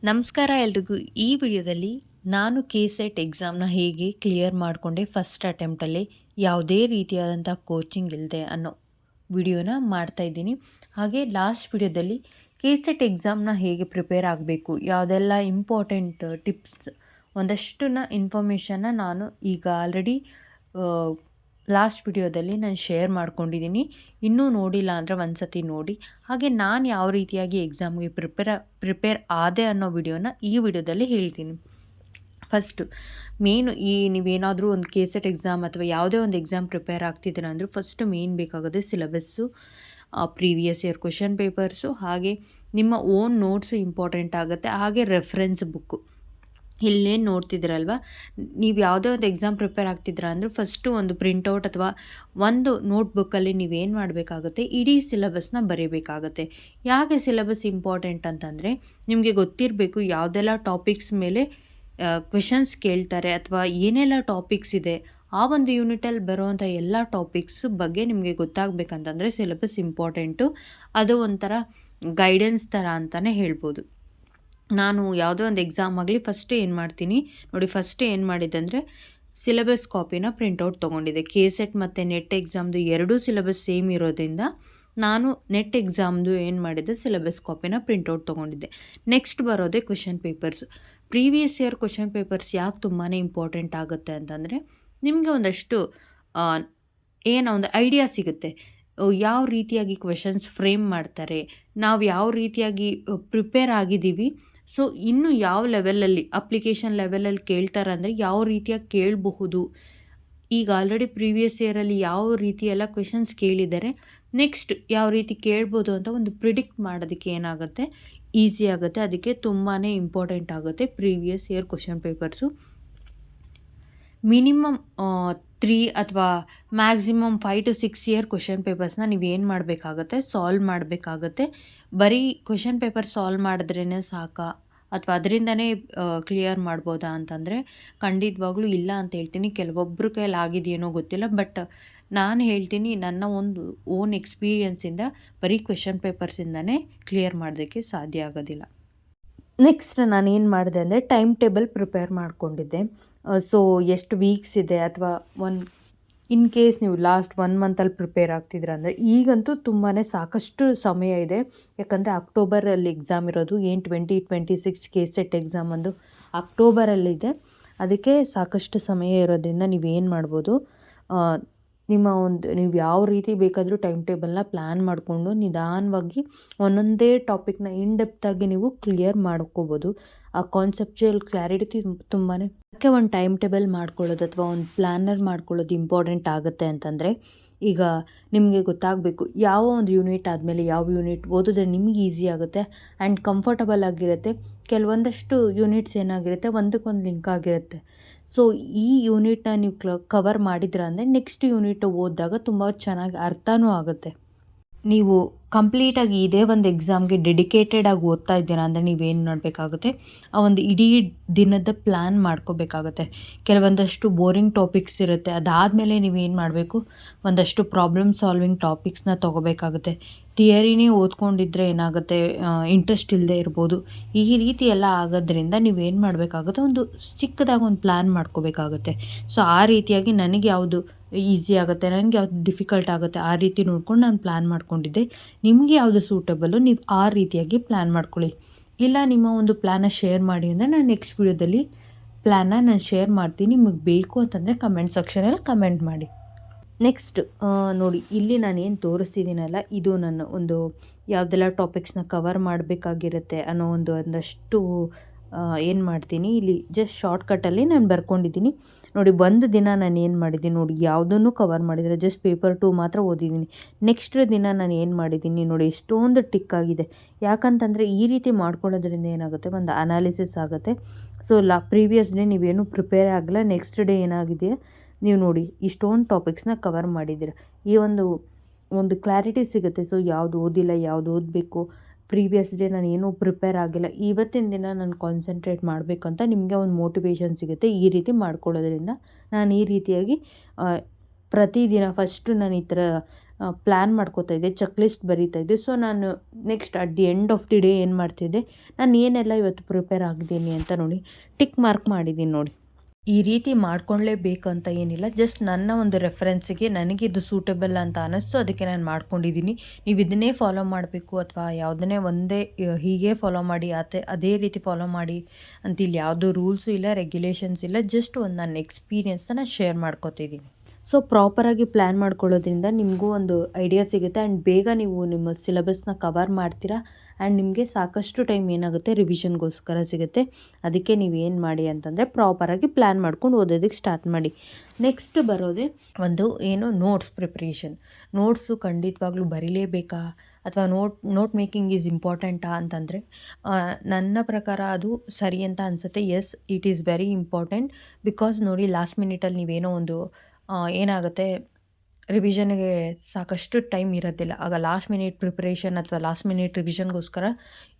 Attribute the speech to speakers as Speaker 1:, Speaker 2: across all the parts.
Speaker 1: ನಮಸ್ಕಾರ ಎಲ್ರಿಗೂ. ಈ ವಿಡಿಯೋದಲ್ಲಿ ನಾನು ಕೆ-ಸೆಟ್ ಎಕ್ಸಾಮ್ನ ಹೇಗೆ ಕ್ಲಿಯರ್ ಮಾಡಿಕೊಂಡೆ ಫಸ್ಟ್ ಅಟೆಂಪ್ಟಲ್ಲಿ ಯಾವುದೇ ರೀತಿಯಾದಂಥ ಕೋಚಿಂಗ್ ಇಲ್ಲದೆ ಅನ್ನೋ ವಿಡಿಯೋನ ಮಾಡ್ತಾಯಿದ್ದೀನಿ. ಹಾಗೆ ಲಾಸ್ಟ್ ವಿಡಿಯೋದಲ್ಲಿ ಕೆ-ಸೆಟ್ ಎಕ್ಸಾಮ್ನ ಹೇಗೆ ಪ್ರಿಪೇರ್ ಆಗಬೇಕು, ಯಾವುದೆಲ್ಲ ಇಂಪಾರ್ಟೆಂಟ್ ಟಿಪ್ಸ್ ಒಂದಷ್ಟನ್ನ ಇನ್ಫಾರ್ಮೇಷನ್ನ ನಾನು ಈಗ ಆಲ್ರೆಡಿ ಲಾಸ್ಟ್ ವಿಡಿಯೋದಲ್ಲಿ ನಾನು ಶೇರ್ ಮಾಡ್ಕೊಂಡಿದ್ದೀನಿ. ಇನ್ನೂ ನೋಡಿಲ್ಲ ಅಂದರೆ ಒಂದು ಸತಿ ನೋಡಿ. ಹಾಗೆ ನಾನು ಯಾವ ರೀತಿಯಾಗಿ ಎಕ್ಸಾಮ್ಗೆ ಪ್ರಿಪೇರ್ ಆದೆ ಅನ್ನೋ ವಿಡಿಯೋನ ಈ ವಿಡಿಯೋದಲ್ಲಿ ಹೇಳ್ತೀನಿ. ಫಸ್ಟು ಮೇನು ನೀವೇನಾದರೂ ಒಂದು ಕೆ-ಸೆಟ್ ಎಕ್ಸಾಮ್ ಅಥವಾ ಯಾವುದೇ ಒಂದು ಎಕ್ಸಾಮ್ ಪ್ರಿಪೇರ್ ಆಗ್ತಿದ್ದೀರ ಅಂದರೂ ಫಸ್ಟು ಮೇನ್ ಬೇಕಾಗೋದೇ syllabus, previous year question papers, ಹಾಗೆ ನಿಮ್ಮ ಓನ್ ನೋಟ್ಸು ಇಂಪಾರ್ಟೆಂಟ್ ಆಗುತ್ತೆ. ಹಾಗೆ ರೆಫರೆನ್ಸ್ ಬುಕ್ಕು. ಇಲ್ಲೇನು ನೋಡ್ತಿದ್ದೀರಲ್ವ, ನೀವು ಯಾವುದೇ ಒಂದು ಎಕ್ಸಾಮ್ ಪ್ರಿಪೇರ್ ಆಗ್ತಿದ್ದೀರಾ ಅಂದರೆ ಫಸ್ಟು ಒಂದು ಪ್ರಿಂಟೌಟ್ ಅಥವಾ ಒಂದು ನೋಟ್ಬುಕ್ಕಲ್ಲಿ ನೀವೇನು ಮಾಡಬೇಕಾಗುತ್ತೆ, ಇಡೀ ಸಿಲೆಬಸ್ನ ಬರೀಬೇಕಾಗತ್ತೆ. ಯಾಕೆ ಸಿಲೆಬಸ್ ಇಂಪಾರ್ಟೆಂಟ್ ಅಂತಂದರೆ ನಿಮಗೆ ಗೊತ್ತಿರಬೇಕು ಯಾವುದೆಲ್ಲ ಟಾಪಿಕ್ಸ್ ಮೇಲೆ ಕ್ವೆಶನ್ಸ್ ಕೇಳ್ತಾರೆ ಅಥವಾ ಏನೆಲ್ಲ ಟಾಪಿಕ್ಸ್ ಇದೆ, ಆ ಒಂದು ಯೂನಿಟಲ್ಲಿ ಬರುವಂಥ ಎಲ್ಲ ಟಾಪಿಕ್ಸ್ ಬಗ್ಗೆ ನಿಮಗೆ ಗೊತ್ತಾಗಬೇಕಂತಂದರೆ ಸಿಲೆಬಸ್ ಇಂಪಾರ್ಟೆಂಟು. ಅದು ಒಂಥರ ಗೈಡೆನ್ಸ್ ಥರ ಅಂತಲೇ ಹೇಳ್ಬೋದು. ನಾನು ಯಾವುದೋ ಒಂದು ಎಕ್ಸಾಮ್ ಆಗಲಿ ಫಸ್ಟು ಏನು ಮಾಡ್ತೀನಿ ನೋಡಿ, ಫಸ್ಟು ಏನು ಮಾಡಿದ್ದೆ ಅಂದರೆ ಸಿಲೆಬಸ್ ಕಾಪಿನ ಪ್ರಿಂಟೌಟ್ ತೊಗೊಂಡಿದ್ದೆ. ಕೆ-ಸೆಟ್ ಮತ್ತು ನೆಟ್ ಎಕ್ಸಾಮ್ದು ಎರಡೂ ಸಿಲೆಬಸ್ ಸೇಮ್ ಇರೋದ್ರಿಂದ ನಾನು ನೆಟ್ ಎಕ್ಸಾಮ್ದು ಏನು ಮಾಡಿದ್ದೆ, ಸಿಲೆಬಸ್ ಕಾಪಿನ ಪ್ರಿಂಟೌಟ್ ತೊಗೊಂಡಿದ್ದೆ. ನೆಕ್ಸ್ಟ್ ಬರೋದೇ question papers. Previous year question papers ಯಾಕೆ ತುಂಬಾ ಇಂಪಾರ್ಟೆಂಟ್ ಆಗುತ್ತೆ ಅಂತಂದರೆ ನಿಮಗೆ ಒಂದಷ್ಟು ಒಂದು ಐಡಿಯಾ ಸಿಗುತ್ತೆ, ಯಾವ ರೀತಿಯಾಗಿ ಕ್ವೆಶನ್ಸ್ ಫ್ರೇಮ್ ಮಾಡ್ತಾರೆ, ನಾವು ಯಾವ ರೀತಿಯಾಗಿ ಪ್ರಿಪೇರ್ ಆಗಿದ್ದೀವಿ, ಸೊ ಇನ್ನು ಯಾವ ಲೆವೆಲಲ್ಲಿ ಅಪ್ಲಿಕೇಶನ್ ಲೆವೆಲಲ್ಲಿ ಕೇಳ್ತಾರೆ ಅಂದರೆ ಯಾವ ರೀತಿಯಾಗಿ ಕೇಳಬಹುದು, ಈಗ ಆಲ್ರೆಡಿ ಪ್ರೀವಿಯಸ್ ಇಯರಲ್ಲಿ ಯಾವ ರೀತಿ ಎಲ್ಲ ಕ್ವೆಶನ್ಸ್ ಕೇಳಿದ್ದಾರೆ, ನೆಕ್ಸ್ಟ್ ಯಾವ ರೀತಿ ಕೇಳ್ಬೋದು ಅಂತ ಒಂದು ಪ್ರಿಡಿಕ್ಟ್ ಮಾಡೋದಕ್ಕೆ ಏನಾಗುತ್ತೆ, ಈಸಿ ಆಗುತ್ತೆ. ಅದಕ್ಕೆ ತುಂಬಾ ಇಂಪಾರ್ಟೆಂಟ್ ಆಗುತ್ತೆ previous year question papers. Minimum 3 ಅಥವಾ ಮ್ಯಾಕ್ಸಿಮಮ್ 5 to 6 ಇಯರ್ ಕ್ವೆಶನ್ ಪೇಪರ್ಸ್ನ ನೀವೇನು ಮಾಡಬೇಕಾಗತ್ತೆ, ಸಾಲ್ವ್ ಮಾಡಬೇಕಾಗತ್ತೆ. ಬರೀ ಕ್ವೆಶನ್ ಪೇಪರ್ ಸಾಲ್ವ್ ಮಾಡಿದ್ರೇ ಸಾಕಾ ಅಥವಾ ಅದರಿಂದನೇ ಕ್ಲಿಯರ್ ಮಾಡ್ಬೋದಾ ಅಂತಂದರೆ ಖಂಡಿತವಾಗ್ಲೂ ಇಲ್ಲ ಅಂತ ಹೇಳ್ತೀನಿ. ಕೆಲವೊಬ್ಬರು ಕೈಯಲ್ಲಿ ಆಗಿದೆಯೇನೋ ಗೊತ್ತಿಲ್ಲ, ಬಟ್ ನಾನು ಹೇಳ್ತೀನಿ ನನ್ನ ಒಂದು ಓನ್ ಎಕ್ಸ್ಪೀರಿಯನ್ಸಿಂದ ಬರೀ ಕ್ವೆಶನ್ ಪೇಪರ್ಸಿಂದನೇ ಕ್ಲಿಯರ್ ಮಾಡೋದಕ್ಕೆ ಸಾಧ್ಯ ಆಗೋದಿಲ್ಲ. ನೆಕ್ಸ್ಟ್ ನಾನೇನು ಮಾಡಿದೆ ಅಂದರೆ ಟೈಮ್ ಟೇಬಲ್ ಪ್ರಿಪೇರ್ ಮಾಡಿಕೊಂಡಿದ್ದೆ. ಸೊ ಎಷ್ಟು ವೀಕ್ಸ್ ಇದೆ ಅಥವಾ ಇನ್ ಕೇಸ್ ನೀವು ಲಾಸ್ಟ್ 1 ಮಂತಲ್ಲಿ ಪ್ರಿಪೇರ್ ಆಗ್ತಿದ್ದೀರ ಅಂದರೆ ಈಗಂತೂ ತುಂಬಾ ಸಾಕಷ್ಟು ಸಮಯ ಇದೆ. ಯಾಕಂದರೆ ಅಕ್ಟೋಬರಲ್ಲಿ ಎಕ್ಸಾಮ್ ಇರೋದು. 2026 ಕೆ-ಸೆಟ್ ಎಕ್ಸಾಮ್ ಒಂದು ಅಕ್ಟೋಬರಲ್ಲಿದೆ. ಅದಕ್ಕೆ ಸಾಕಷ್ಟು ಸಮಯ ಇರೋದ್ರಿಂದ ನೀವೇನು ಮಾಡ್ಬೋದು, ನೀವು ಯಾವ ರೀತಿ ಬೇಕಾದರೂ ಟೈಮ್ ಟೇಬಲ್ನ ಪ್ಲ್ಯಾನ್ ಮಾಡಿಕೊಂಡು ನಿಧಾನವಾಗಿ ಒಂದೊಂದೇ ಟಾಪಿಕ್ನ ಡೆಪ್ತಾಗಿ ನೀವು ಕ್ಲಿಯರ್ ಮಾಡ್ಕೋಬೋದು. ಆ ಕಾನ್ಸೆಪ್ಚುಯಲ್ ಕ್ಲಾರಿಟಿ ತುಂಬಾ ಅದಕ್ಕೆ ಒಂದು ಟೈಮ್ ಟೇಬಲ್ ಮಾಡ್ಕೊಳ್ಳೋದು ಅಥವಾ ಒಂದು ಪ್ಲ್ಯಾನರ್ ಮಾಡ್ಕೊಳ್ಳೋದು ಇಂಪಾರ್ಟೆಂಟ್ ಆಗುತ್ತೆ. ಅಂತಂದರೆ ಈಗ ನಿಮಗೆ ಗೊತ್ತಾಗಬೇಕು ಯಾವ ಒಂದು ಯೂನಿಟ್ ಆದಮೇಲೆ ಯಾವ ಯೂನಿಟ್ ಓದಿದ್ರೆ ನಿಮಗೆ ಈಸಿ ಆಗುತ್ತೆ ಆ್ಯಂಡ್ ಕಂಫರ್ಟಬಲ್ ಆಗಿರುತ್ತೆ. ಕೆಲವೊಂದಷ್ಟು ಯೂನಿಟ್ಸ್ ಏನಾಗಿರುತ್ತೆ, ಒಂದಕ್ಕೊಂದು ಲಿಂಕ್ ಆಗಿರುತ್ತೆ. ಸೊ ಈ ಯೂನಿಟ್ನ ನೀವು ಕವರ್ ಮಾಡಿದ್ರ ಅಂದರೆ ನೆಕ್ಸ್ಟ್ ಯೂನಿಟ್ ಓದಿದಾಗ ತುಂಬ ಚೆನ್ನಾಗಿ ಅರ್ಥನೂ ಆಗುತ್ತೆ. ನೀವು ಕಂಪ್ಲೀಟಾಗಿ ಇದೇ ಒಂದು ಎಕ್ಸಾಮ್ಗೆ ಡೆಡಿಕೇಟೆಡ್ ಆಗಿ ಓದ್ತಾ ಇದ್ದೀರಾ ಅಂದರೆ ನೀವೇನು ಮಾಡಬೇಕಾಗುತ್ತೆ, ಆ ಒಂದು ಇಡೀ ದಿನದ ಪ್ಲ್ಯಾನ್ ಮಾಡ್ಕೋಬೇಕಾಗುತ್ತೆ. ಕೆಲವೊಂದಷ್ಟು ಬೋರಿಂಗ್ ಟಾಪಿಕ್ಸ್ ಇರುತ್ತೆ, ಅದಾದಮೇಲೆ ನೀವೇನು ಮಾಡಬೇಕು, ಒಂದಷ್ಟು ಪ್ರಾಬ್ಲಮ್ ಸಾಲ್ವಿಂಗ್ ಟಾಪಿಕ್ಸ್ನ ತೊಗೋಬೇಕಾಗುತ್ತೆ. ಥಿಯರಿನೇ ಓದ್ಕೊಂಡಿದ್ರೆ ಏನಾಗುತ್ತೆ, ಇಂಟ್ರೆಸ್ಟ್ ಇಲ್ಲದೆ ಇರ್ಬೋದು. ಈ ರೀತಿ ಎಲ್ಲ ಆಗೋದ್ರಿಂದ ನೀವೇನು ಮಾಡಬೇಕಾಗುತ್ತೆ, ಒಂದು ಚಿಕ್ಕದಾಗಿ ಒಂದು ಪ್ಲ್ಯಾನ್ ಮಾಡ್ಕೋಬೇಕಾಗುತ್ತೆ. ಸೊ ಆ ರೀತಿಯಾಗಿ ನನಗೆ ಯಾವುದು ಈಸಿ ಆಗುತ್ತೆ, ನನಗೆ ಯಾವುದು ಡಿಫಿಕಲ್ಟ್ ಆಗುತ್ತೆ ಆ ರೀತಿ ನೋಡ್ಕೊಂಡು ನಾನು ಪ್ಲ್ಯಾನ್ ಮಾಡ್ಕೊಂಡಿದ್ದೆ. ನಿಮಗೆ ಯಾವುದು ಸೂಟಬಲ್ಲು ನೀವು ಆ ರೀತಿಯಾಗಿ ಪ್ಲ್ಯಾನ್ ಮಾಡ್ಕೊಳ್ಳಿ. ಇಲ್ಲ ನಿಮ್ಮ ಒಂದು ಪ್ಲ್ಯಾನ ಶೇರ್ ಮಾಡಿ ಅಂದರೆ ನಾನು ನೆಕ್ಸ್ಟ್ ವಿಡಿಯೋದಲ್ಲಿ ಪ್ಲ್ಯಾನ್ನ ನಾನು ಶೇರ್ ಮಾಡ್ತೀನಿ. ನಿಮಗೆ ಬೇಕು ಅಂತಂದರೆ ಕಮೆಂಟ್ ಸೆಕ್ಷನಲ್ಲಿ ಕಮೆಂಟ್ ಮಾಡಿ. ನೆಕ್ಸ್ಟ್ ನೋಡಿ, ಇಲ್ಲಿ ನಾನು ಏನು ತೋರಿಸ್ತಿದ್ದೀನಲ್ಲ, ಇದು ನನ್ನ ಒಂದು ಯಾವುದೆಲ್ಲ ಟಾಪಿಕ್ಸ್ನ ಕವರ್ ಮಾಡಬೇಕಾಗಿರುತ್ತೆ ಅನ್ನೋ ಒಂದಷ್ಟು ಏನು ಮಾಡ್ತೀನಿ, ಇಲ್ಲಿ ಜಸ್ಟ್ ಶಾರ್ಟ್ಕಟ್ಟಲ್ಲಿ ನಾನು ಬರ್ಕೊಂಡಿದ್ದೀನಿ ನೋಡಿ. ಒಂದು ದಿನ ನಾನು ಏನು ಮಾಡಿದ್ದೀನಿ ನೋಡಿ, ಯಾವುದನ್ನು ಕವರ್ ಮಾಡಿದರೆ ಜಸ್ಟ್ ಪೇಪರ್ 2 ಮಾತ್ರ ಓದಿದ್ದೀನಿ. ನೆಕ್ಸ್ಟ್ ದಿನ ನಾನು ಏನು ಮಾಡಿದ್ದೀನಿ ನೋಡಿ, ಎಷ್ಟೊಂದು ಟಿಕ್ ಆಗಿದೆ. ಯಾಕಂತಂದರೆ ಈ ರೀತಿ ಮಾಡ್ಕೊಳ್ಳೋದ್ರಿಂದ ಏನಾಗುತ್ತೆ, ಒಂದು ಅನಾಲಿಸಿಸ್ ಆಗುತ್ತೆ. ಸೊ ಪ್ರೀವಿಯಸ್ ಡೇ ನೀವೇನು ಪ್ರಿಪೇರ್ ಆಗಲ್ಲ, ನೆಕ್ಸ್ಟ್ ಡೇ ಏನಾಗಿದೆ ನೀವು ನೋಡಿ ಇಷ್ಟೊಂದು ಟಾಪಿಕ್ಸ್ನ ಕವರ್ ಮಾಡಿದ್ದೀರ. ಈ ಒಂದು ಕ್ಲಾರಿಟಿ ಸಿಗುತ್ತೆ. ಸೊ ಯಾವುದು ಓದಿಲ್ಲ, ಯಾವುದು ಓದಬೇಕು, ಪ್ರೀವಿಯಸ್ ಡೇ ನಾನು ಏನೂ ಪ್ರಿಪೇರ್ ಆಗಿಲ್ಲ, ಇವತ್ತಿನ ದಿನ ನಾನು ಕಾನ್ಸಂಟ್ರೇಟ್ ಮಾಡಬೇಕಂತ ನಿಮಗೆ ಒಂದು ಮೋಟಿವೇಶನ್ ಸಿಗುತ್ತೆ. ಈ ರೀತಿ ಮಾಡ್ಕೊಳ್ಳೋದ್ರಿಂದ ನಾನು ಈ ರೀತಿಯಾಗಿ ಪ್ರತಿದಿನ ಫಸ್ಟು ನಾನು ಈ ಥರ ಪ್ಲ್ಯಾನ್ ಮಾಡ್ಕೋತಾ ಇದ್ದೆ, ಚೆಕ್ ಲಿಸ್ಟ್ ಬರೀತಾ ಇದ್ದೆ. ಸೊ ನಾನು next at the end of the day ಏನು ಮಾಡ್ತಿದ್ದೆ, ನಾನು ಏನೆಲ್ಲ ಇವತ್ತು ಪ್ರಿಪೇರ್ ಆಗಿದ್ದೀನಿ ಅಂತ ನೋಡಿ ಟಿಕ್ ಮಾರ್ಕ್ ಮಾಡಿದ್ದೀನಿ ನೋಡಿ. ಈ ರೀತಿ ಮಾಡ್ಕೊಳ್ಳೇಬೇಕು ಅಂತ ಏನಿಲ್ಲ, ಜಸ್ಟ್ ನನ್ನ ಒಂದು ರೆಫರೆನ್ಸಿಗೆ ನನಗಿದು ಸೂಟಬಲ್ ಅಂತ ಅನ್ನಿಸ್ತು, ಅದಕ್ಕೆ ನಾನು ಮಾಡ್ಕೊಂಡಿದ್ದೀನಿ. ನೀವು ಇದನ್ನೇ ಫಾಲೋ ಮಾಡಬೇಕು ಅಥವಾ ಯಾವುದನ್ನೇ ಒಂದೇ ಹೀಗೆ ಫಾಲೋ ಮಾಡಿ ಅದೇ ರೀತಿ ಫಾಲೋ ಮಾಡಿ ಅಂತ ಇಲ್ಲಿ ಯಾವುದೂ ರೂಲ್ಸು ಇಲ್ಲ, ರೆಗ್ಯುಲೇಷನ್ಸ್ ಇಲ್ಲ. ಜಸ್ಟ್ ಒಂದು ನನ್ನ ಎಕ್ಸ್ಪೀರಿಯನ್ಸ್ನ ನಾನು ಶೇರ್ ಮಾಡ್ಕೊತಿದ್ದೀನಿ. ಸೊ ಪ್ರಾಪರಾಗಿ ಪ್ಲ್ಯಾನ್ ಮಾಡ್ಕೊಳ್ಳೋದ್ರಿಂದ ನಿಮಗೂ ಒಂದು ಐಡಿಯಾ ಸಿಗುತ್ತೆ ಆ್ಯಂಡ್ ಬೇಗ ನೀವು ನಿಮ್ಮ ಸಿಲೆಬಸ್ನ ಕವರ್ ಮಾಡ್ತೀರಾ ಆ್ಯಂಡ್ ನಿಮಗೆ ಸಾಕಷ್ಟು ಟೈಮ್ ಏನಾಗುತ್ತೆ ರಿವಿಷನ್ಗೋಸ್ಕರ ಸಿಗುತ್ತೆ. ಅದಕ್ಕೆ ನೀವು ಏನು ಮಾಡಿ ಅಂತಂದರೆ ಪ್ರಾಪರಾಗಿ ಪ್ಲ್ಯಾನ್ ಮಾಡ್ಕೊಂಡು ಓದೋದಕ್ಕೆ ಸ್ಟಾರ್ಟ್ ಮಾಡಿ. ನೆಕ್ಸ್ಟ್ ಬರೋದೇ ಒಂದು ನೋಟ್ಸ್ ಪ್ರಿಪ್ರೇಷನ್. ನೋಟ್ಸು ಖಂಡಿತವಾಗ್ಲೂ ಬರೀಲೇಬೇಕಾ ಅಥವಾ ನೋಟ್ ಮೇಕಿಂಗ್ ಈಸ್ ಇಂಪಾರ್ಟೆಂಟಾ ಅಂತಂದರೆ ನನ್ನ ಪ್ರಕಾರ ಅದು ಸರಿ ಅಂತ ಅನಿಸುತ್ತೆ. Yes, it is very important. Because ನೋಡಿ, ಲಾಸ್ಟ್ ಮಿನಿಟಲ್ಲಿ ನೀವೇನೋ ಒಂದು ಏನಾಗುತ್ತೆ, ರಿವಿಷನ್ಗೆ ಸಾಕಷ್ಟು ಟೈಮ್ ಇರೋದಿಲ್ಲ. ಆಗ ಲಾಸ್ಟ್ ಮಿನಿಟ್ ಪ್ರಿಪ್ರೇಷನ್ ಅಥವಾ ಲಾಸ್ಟ್ ಮಿನಿಟ್ ರಿವಿಷನ್ಗೋಸ್ಕರ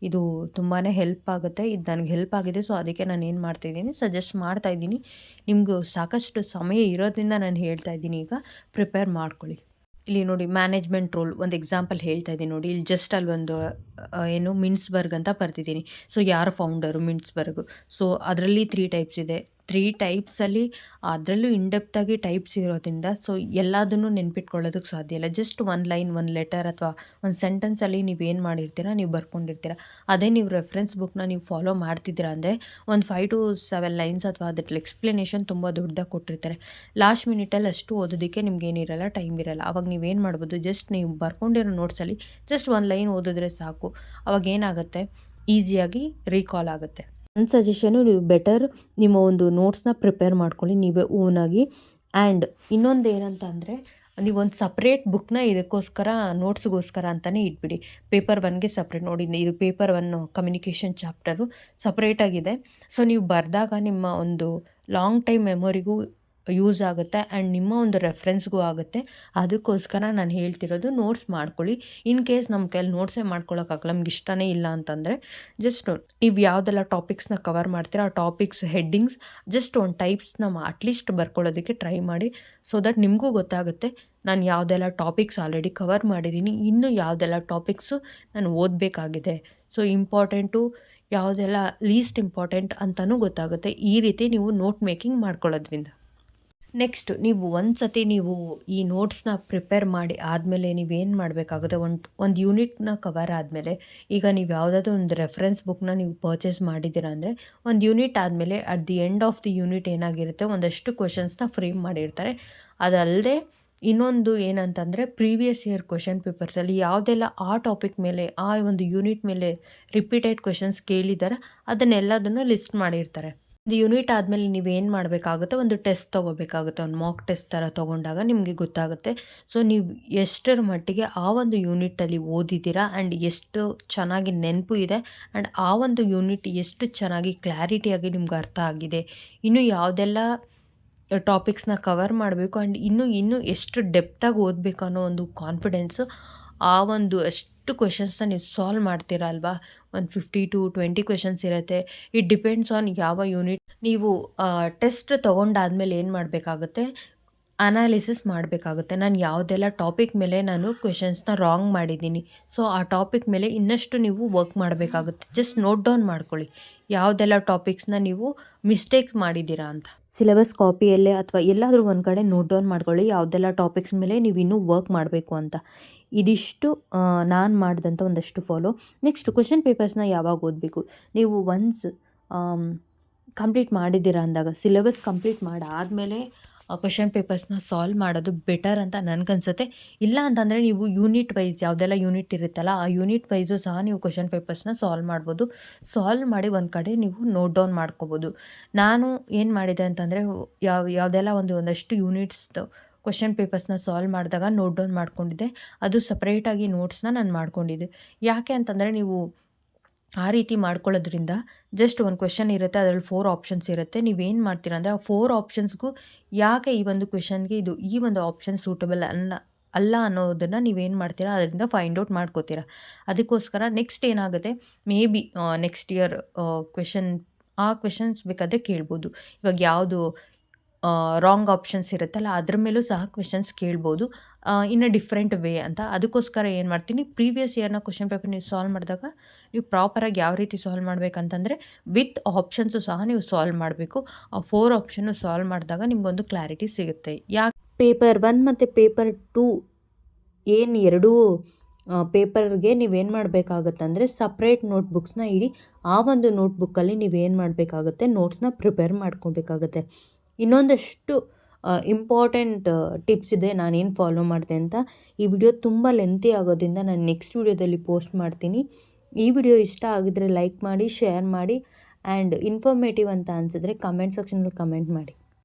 Speaker 1: ಇದು ತುಂಬಾ ಹೆಲ್ಪ್ ಆಗುತ್ತೆ. ಇದು ನನಗೆ ಹೆಲ್ಪ್ ಆಗಿದೆ. ಸೊ ಅದಕ್ಕೆ ನಾನು ಏನು ಮಾಡ್ತಾಯಿದ್ದೀನಿ, ಸಜೆಸ್ಟ್ ಮಾಡ್ತಾಯಿದ್ದೀನಿ. ನಿಮಗೂ ಸಾಕಷ್ಟು ಸಮಯ ಇರೋದ್ರಿಂದ ನಾನು ಹೇಳ್ತಾ ಇದ್ದೀನಿ, ಈಗ ಪ್ರಿಪೇರ್ ಮಾಡ್ಕೊಳ್ಳಿ. ಇಲ್ಲಿ ನೋಡಿ, ಮ್ಯಾನೇಜ್ಮೆಂಟ್ ರೋಲ್ ಒಂದು ಎಕ್ಸಾಂಪಲ್ ಹೇಳ್ತಾ ಇದ್ದೀನಿ ನೋಡಿ. ಇಲ್ಲಿ ಜಸ್ಟ್ ಅಲ್ಲಿ ಒಂದು ಮಿನ್ಸ್ಬರ್ಗ್ ಅಂತ ಬರ್ತಿದ್ದೀನಿ. ಸೊ ಯಾರು ಫೌಂಡರು ಮಿನ್ಸ್ಬರ್ಗು. ಸೊ ಅದರಲ್ಲಿ 3 ಟೈಪ್ಸ್ ಇದೆ. 3 ಟೈಪ್ಸಲ್ಲಿ ಅದರಲ್ಲೂ ಇನ್ಡೆಪ್ತಾಗಿ ಟೈಪ್ಸ್ ಇರೋದ್ರಿಂದ ಸೊ ಎಲ್ಲದನ್ನೂ ನೆನ್ಪಿಟ್ಕೊಳ್ಳೋದಕ್ಕೆ ಸಾಧ್ಯ ಇಲ್ಲ. ಜಸ್ಟ್ 1 ಲೈನ್, 1 ಲೆಟರ್ ಅಥವಾ 1 ಸೆಂಟೆನ್ಸಲ್ಲಿ ನೀವೇನು ಮಾಡಿರ್ತೀರ, ನೀವು ಬರ್ಕೊಂಡಿರ್ತೀರ. ಅದೇ ನೀವು ರೆಫರೆನ್ಸ್ ಬುಕ್ನ ನೀವು ಫಾಲೋ ಮಾಡ್ತಿದ್ದೀರಾ ಅಂದರೆ ಒಂದು 5 to 7 ಲೈನ್ಸ್ ಅಥವಾ ಅದ್ರ ಎಕ್ಸ್ಪ್ಲನೇಷನ್ ತುಂಬ ದೊಡ್ಡದಾಗಿ ಕೊಟ್ಟಿರ್ತಾರೆ. ಲಾಸ್ಟ್ ಮಿನಿಟಲ್ಲಿ ಅಷ್ಟು ಓದೋದಕ್ಕೆ ನಿಮ್ಗೇನಿರಲ್ಲ, ಟೈಮ್ ಇರಲ್ಲ. ಅವಾಗ ನೀವೇನು ಮಾಡ್ಬೋದು, ಜಸ್ಟ್ ನೀವು ಬರ್ಕೊಂಡಿರೋ ನೋಟ್ಸಲ್ಲಿ ಜಸ್ಟ್ 1 ಲೈನ್ ಓದಿದ್ರೆ ಸಾಕು. ಅವಾಗ ಏನಾಗುತ್ತೆ, ಈಸಿಯಾಗಿ ರೀಕಾಲ್ ಆಗುತ್ತೆ. ನನ್ನ ಸಜೆಷನು, ನೀವು ಬೆಟರ್ ನಿಮ್ಮ ಒಂದು ನೋಟ್ಸ್ನ ಪ್ರಿಪೇರ್ ಮಾಡ್ಕೊಳ್ಳಿ ನೀವೇ ಓನಾಗಿ. ಆ್ಯಂಡ್ ಇನ್ನೊಂದು ಏನಂತ ಅಂದರೆ, ನೀವೊಂದು ಸಪ್ರೇಟ್ ಬುಕ್ನ ಇದಕ್ಕೋಸ್ಕರ ನೋಟ್ಸ್ಗೋಸ್ಕರ ಅಂತಲೇ ಇಟ್ಬಿಡಿ. ಪೇಪರ್ 1ಗೆ ಸಪ್ರೇಟ್ ನೋಡಿ. ಇದು ಪೇಪರ್ 1 ಕಮ್ಯುನಿಕೇಷನ್ ಚಾಪ್ಟರು ಸಪ್ರೇಟಾಗಿದೆ. ಸೊ ನೀವು ಬರೆದಾಗ ನಿಮ್ಮ ಒಂದು ಲಾಂಗ್ ಟೈಮ್ ಮೆಮೊರಿಗೂ ಯೂಸ್ ಆಗುತ್ತೆ ಆ್ಯಂಡ್ ನಿಮ್ಮ ಒಂದು ರೆಫರೆನ್ಸ್ಗೂ ಆಗುತ್ತೆ. ಅದಕ್ಕೋಸ್ಕರ ನಾನು ಹೇಳ್ತಿರೋದು, ನೋಟ್ಸ್ ಮಾಡ್ಕೊಳ್ಳಿ. ಇನ್ ಕೇಸ್ ನಮ್ಮ ಕೈಯಲ್ಲಿ ನೋಟ್ಸೇ ಮಾಡ್ಕೊಳ್ಳೋಕ್ಕಾಗಲ್ಲ, ನಮ್ಗೆ ಇಷ್ಟನೇ ಇಲ್ಲ ಅಂತಂದರೆ ಜಸ್ಟ್ ನೀವು ಯಾವುದೆಲ್ಲ ಟಾಪಿಕ್ಸ್ನ ಕವರ್ ಮಾಡ್ತೀರಾ ಆ ಟಾಪಿಕ್ಸ್ ಹೆಡ್ಡಿಂಗ್ಸ್ ಜಸ್ಟ್ ಒಂದು ಟೈಪ್ಸ್ನ ಅಟ್ಲೀಸ್ಟ್ ಬರ್ಕೊಳ್ಳೋದಕ್ಕೆ ಟ್ರೈ ಮಾಡಿ. ಸೊ ದಟ್ ನಿಮಗೂ ಗೊತ್ತಾಗುತ್ತೆ ನಾನು ಯಾವುದೆಲ್ಲ ಟಾಪಿಕ್ಸ್ ಆಲ್ರೆಡಿ ಕವರ್ ಮಾಡಿದ್ದೀನಿ, ಇನ್ನೂ ಯಾವುದೆಲ್ಲ ಟಾಪಿಕ್ಸು ನಾನು ಓದಬೇಕಾಗಿದೆ. ಸೊ ಇಂಪಾರ್ಟೆಂಟು ಯಾವುದೆಲ್ಲ ಲೀಸ್ಟ್ ಇಂಪಾರ್ಟೆಂಟ್ ಅಂತಲೂ ಗೊತ್ತಾಗುತ್ತೆ. ಈ ರೀತಿ ನೀವು ನೋಟ್ ಮೇಕಿಂಗ್ ಮಾಡ್ಕೊಳ್ಳೋದ್ರಿಂದ. ನೆಕ್ಸ್ಟ್, ನೀವು ಒಂದು ಸತಿ ನೀವು ಈ ನೋಟ್ಸ್ನ ಪ್ರಿಪೇರ್ ಮಾಡಿ ಆದಮೇಲೆ ನೀವೇನು ಮಾಡಬೇಕಾಗುತ್ತೆ, ಒಂದು ಯೂನಿಟ್ನ ಕವರ್ ಆದಮೇಲೆ, ಈಗ ನೀವು ಯಾವುದಾದ್ರೂ ಒಂದು ರೆಫರೆನ್ಸ್ ಬುಕ್ನ ನೀವು ಪರ್ಚೇಸ್ ಮಾಡಿದ್ದೀರಾ ಅಂದರೆ ಒಂದು ಯೂನಿಟ್ ಆದಮೇಲೆ at the end of the unit ಏನಾಗಿರುತ್ತೆ, ಒಂದಷ್ಟು ಕ್ವೆಶನ್ಸ್ನ ಫ್ರೇಮ್ ಮಾಡಿರ್ತಾರೆ. ಅದಲ್ಲದೆ ಇನ್ನೊಂದು ಏನಂತಂದರೆ, ಪ್ರೀವಿಯಸ್ ಇಯರ್ ಕ್ವೆಶನ್ ಪೇಪರ್ಸಲ್ಲಿ ಯಾವುದೆಲ್ಲ ಆ ಟಾಪಿಕ್ ಮೇಲೆ, ಆ ಒಂದು ಯೂನಿಟ್ ಮೇಲೆ ರಿಪೀಟೆಡ್ ಕ್ವೆಶನ್ಸ್ ಕೇಳಿದ್ದಾರೆ ಅದನ್ನೆಲ್ಲದನ್ನು ಲಿಸ್ಟ್ ಮಾಡಿರ್ತಾರೆ. ಒಂದು ಯೂನಿಟ್ ಆದಮೇಲೆ ನೀವೇನು ಮಾಡಬೇಕಾಗುತ್ತೆ, ಒಂದು ಟೆಸ್ಟ್ ತೊಗೋಬೇಕಾಗುತ್ತೆ. ಒಂದು ಮಾಕ್ ಟೆಸ್ಟ್ ಥರ ತೊಗೊಂಡಾಗ ನಿಮಗೆ ಗೊತ್ತಾಗುತ್ತೆ. ಸೊ ನೀವು ಎಷ್ಟರ ಮಟ್ಟಿಗೆ ಆ ಒಂದು ಯೂನಿಟಲ್ಲಿ ಓದಿದ್ದೀರಾ ಆ್ಯಂಡ್ ಎಷ್ಟು ಚೆನ್ನಾಗಿ ನೆನಪು ಇದೆ ಆ್ಯಂಡ್ ಆ ಒಂದು ಯೂನಿಟ್ ಎಷ್ಟು ಚೆನ್ನಾಗಿ ಕ್ಲಾರಿಟಿಯಾಗಿ ನಿಮ್ಗೆ ಅರ್ಥ ಆಗಿದೆ, ಇನ್ನು ಯಾವುದೆಲ್ಲ ಟಾಪಿಕ್ಸ್ನ ಕವರ್ ಮಾಡಬೇಕು ಆ್ಯಂಡ್ ಇನ್ನೂ ಎಷ್ಟು ಡೆಪ್ತಾಗಿ ಓದಬೇಕು ಅನ್ನೋ ಒಂದು ಕಾನ್ಫಿಡೆನ್ಸು, ಆ ಒಂದು ಎಷ್ಟು ಕ್ವೆಶನ್ಸ್ನ ನೀವು ಸಾಲ್ವ್ ಮಾಡ್ತೀರಾ ಅಲ್ವಾ. ಒಂದು 50 to 20 ಕ್ವೆಶನ್ಸ್ ಇರುತ್ತೆ. ಇಟ್ ಡಿಪೆಂಡ್ಸ್ ಆನ್ ಯಾವ ಯೂನಿಟ್. ನೀವು ಟೆಸ್ಟ್ ತೊಗೊಂಡಾದ್ಮೇಲೆ ಏನು ಮಾಡಬೇಕಾಗುತ್ತೆ, ಅನಾಲಿಸಿಸ್ ಮಾಡಬೇಕಾಗುತ್ತೆ. ನಾನು ಯಾವುದೆಲ್ಲ ಟಾಪಿಕ್ ಮೇಲೆ ನಾನು ಕ್ವೆಶನ್ಸ್ನ ರಾಂಗ್ ಮಾಡಿದ್ದೀನಿ, ಸೊ ಆ ಟಾಪಿಕ್ ಮೇಲೆ ಇನ್ನಷ್ಟು ನೀವು ವರ್ಕ್ ಮಾಡಬೇಕಾಗುತ್ತೆ. ಜಸ್ಟ್ ನೋಟ್ ಡೌನ್ ಮಾಡ್ಕೊಳ್ಳಿ ಯಾವುದೆಲ್ಲ ಟಾಪಿಕ್ಸ್ನ ನೀವು ಮಿಸ್ಟೇಕ್ ಮಾಡಿದ್ದೀರಾ ಅಂತ. ಸಿಲೆಬಸ್ ಕಾಪಿಯಲ್ಲೇ ಅಥವಾ ಎಲ್ಲಾದರೂ ಒಂದು ಕಡೆ ನೋಟ್ ಡೌನ್ ಮಾಡ್ಕೊಳ್ಳಿ ಯಾವುದೆಲ್ಲ ಟಾಪಿಕ್ಸ್ ಮೇಲೆ ನೀವು ಇನ್ನೂ ವರ್ಕ್ ಮಾಡಬೇಕು ಅಂತ. ಇದಿಷ್ಟು ನಾನು ಮಾಡಿದಂಥ ಒಂದಷ್ಟು ಫಾಲೋ. ನೆಕ್ಸ್ಟ್, ಕ್ವೆಶನ್ ಪೇಪರ್ಸ್ನ ಯಾವಾಗ ಓದಬೇಕು, ನೀವು ಒನ್ಸ್ ಕಂಪ್ಲೀಟ್ ಮಾಡಿದ್ದೀರಾ ಅಂದಾಗ, ಸಿಲೆಬಸ್ ಕಂಪ್ಲೀಟ್ ಮಾಡಾದಮೇಲೆ ಕ್ವೆಶನ್ ಪೇಪರ್ಸ್ನ ಸಾಲ್ವ್ ಮಾಡೋದು ಬೆಟರ್ ಅಂತ ನನಗನ್ಸುತ್ತೆ. ಇಲ್ಲ ಅಂತಂದರೆ ನೀವು ಯೂನಿಟ್ ವೈಸ್ ಯಾವುದೆಲ್ಲ ಯೂನಿಟ್ ಇರುತ್ತಲ್ಲ ಆ ಯೂನಿಟ್ ವೈಸು ಸಹ ನೀವು ಕ್ವೆಶನ್ ಪೇಪರ್ಸ್ನ ಸಾಲ್ವ್ ಮಾಡ್ಬೋದು. ಸಾಲ್ವ್ ಮಾಡಿ ಒಂದು ಕಡೆ ನೀವು ನೋಟ್ ಡೌನ್ ಮಾಡ್ಕೋಬೋದು. ನಾನು ಏನು ಮಾಡಿದೆ ಅಂತಂದರೆ, ಯಾವುದೆಲ್ಲ ಒಂದಷ್ಟು ಯೂನಿಟ್ಸ್ದು ಕ್ವೆಶನ್ ಪೇಪರ್ಸ್ನ ಸಾಲ್ವ್ ಮಾಡಿದಾಗ ನೋಟ್ ಡೌನ್ ಮಾಡ್ಕೊಂಡಿದ್ದೆ. ಅದು ಸಪ್ರೇಟಾಗಿ ನೋಟ್ಸ್ನ ನಾನು ಮಾಡ್ಕೊಂಡಿದ್ದೆ. ಯಾಕೆ ಅಂತಂದರೆ, ನೀವು ಆ ರೀತಿ ಮಾಡ್ಕೊಳ್ಳೋದ್ರಿಂದ ಜಸ್ಟ್ ಒಂದು ಕ್ವೆಶನ್ ಇರುತ್ತೆ, ಅದರಲ್ಲಿ 4 ಆಪ್ಷನ್ಸ್ ಇರುತ್ತೆ. ನೀವೇನು ಮಾಡ್ತೀರಾ ಅಂದರೆ ಆ 4 ಆಪ್ಷನ್ಸ್ಗೂ ಯಾಕೆ ಈ ಒಂದು ಕ್ವೆಶನ್ಗೆ ಈ ಒಂದು ಆಪ್ಷನ್ ಸೂಟಬಲ್ ಅಲ್ಲ ಅನ್ನೋದನ್ನು ನೀವೇನು ಮಾಡ್ತೀರಾ, ಅದರಿಂದ ಫೈಂಡ್ ಔಟ್ ಮಾಡ್ಕೋತೀರಾ. ಅದಕ್ಕೋಸ್ಕರ ನೆಕ್ಸ್ಟ್ ಏನಾಗುತ್ತೆ, ಮೇ ಬಿ ನೆಕ್ಸ್ಟ್ ಇಯರ್ ಆ ಕ್ವೆಶನ್ಸ್ ಬೇಕಾದರೆ ಕೇಳ್ಬೋದು. ಇವಾಗ ಯಾವುದು ರಾಂಗ್ ಆಪ್ಷನ್ಸ್ ಇರುತ್ತಲ್ಲ ಅದ್ರ ಮೇಲೂ ಸಹ ಕ್ವೆಶನ್ಸ್ ಕೇಳ್ಬೋದು ಇನ್ ಅ ಡಿಫ್ರೆಂಟ್ ವೇ ಅಂತ. ಅದಕ್ಕೋಸ್ಕರ ಏನು ಮಾಡ್ತೀನಿ, ಪ್ರೀವಿಯಸ್ ಇಯರ್ನ ಕ್ವೆಶನ್ ಪೇಪರ್ ನೀವು ಸಾಲ್ವ್ ಮಾಡಿದಾಗ ನೀವು ಪ್ರಾಪರಾಗಿ ಯಾವ ರೀತಿ ಸಾಲ್ವ್ ಮಾಡಬೇಕಂತಂದರೆ ವಿತ್ ಆಪ್ಷನ್ಸು ಸಹ ನೀವು ಸಾಲ್ವ್ ಮಾಡಬೇಕು. ಆ 4 ಆಪ್ಷನ್ನು ಸಾಲ್ವ್ ಮಾಡಿದಾಗ ನಿಮಗೊಂದು ಕ್ಲಾರಿಟಿ ಸಿಗುತ್ತೆ. ಯಾಕೆ ಪೇಪರ್ 1 ಮತ್ತು ಪೇಪರ್ 2 ಏನು ಎರಡೂ ಪೇಪರ್ಗೆ ನೀವೇನು ಮಾಡಬೇಕಾಗತ್ತಂದರೆ ಸಪ್ರೇಟ್ ನೋಟ್ಬುಕ್ಸ್ನ ಇಡಿ. ಆ ಒಂದು ನೋಟ್ಬುಕ್ಕಲ್ಲಿ ನೀವೇನು ಮಾಡಬೇಕಾಗುತ್ತೆ, ನೋಟ್ಸ್ನ ಪ್ರಿಪೇರ್ ಮಾಡ್ಕೊಬೇಕಾಗತ್ತೆ. ಇನ್ನೊಂದಷ್ಟು ಇಂಪಾರ್ಟೆಂಟ್ ಟಿಪ್ಸ್ ಇದೆ ನಾನೇನು ಫಾಲೋ ಮಾಡಿದೆ ಅಂತ. ಈ ವಿಡಿಯೋ ತುಂಬ ಲೆಂತಿ ಆಗೋದ್ರಿಂದ ನಾನು ನೆಕ್ಸ್ಟ್ ವಿಡಿಯೋದಲ್ಲಿ ಪೋಸ್ಟ್ ಮಾಡ್ತೀನಿ. ಈ ವಿಡಿಯೋ ಇಷ್ಟ ಆಗಿದ್ರೆ ಲೈಕ್ ಮಾಡಿ, ಶೇರ್ ಮಾಡಿ ಆ್ಯಂಡ್ ಇನ್ಫಾರ್ಮೇಟಿವ್ ಅಂತ ಅನಿಸಿದ್ರೆ ಕಮೆಂಟ್ ಸೆಕ್ಷನಲ್ಲಿ ಕಮೆಂಟ್ ಮಾಡಿ.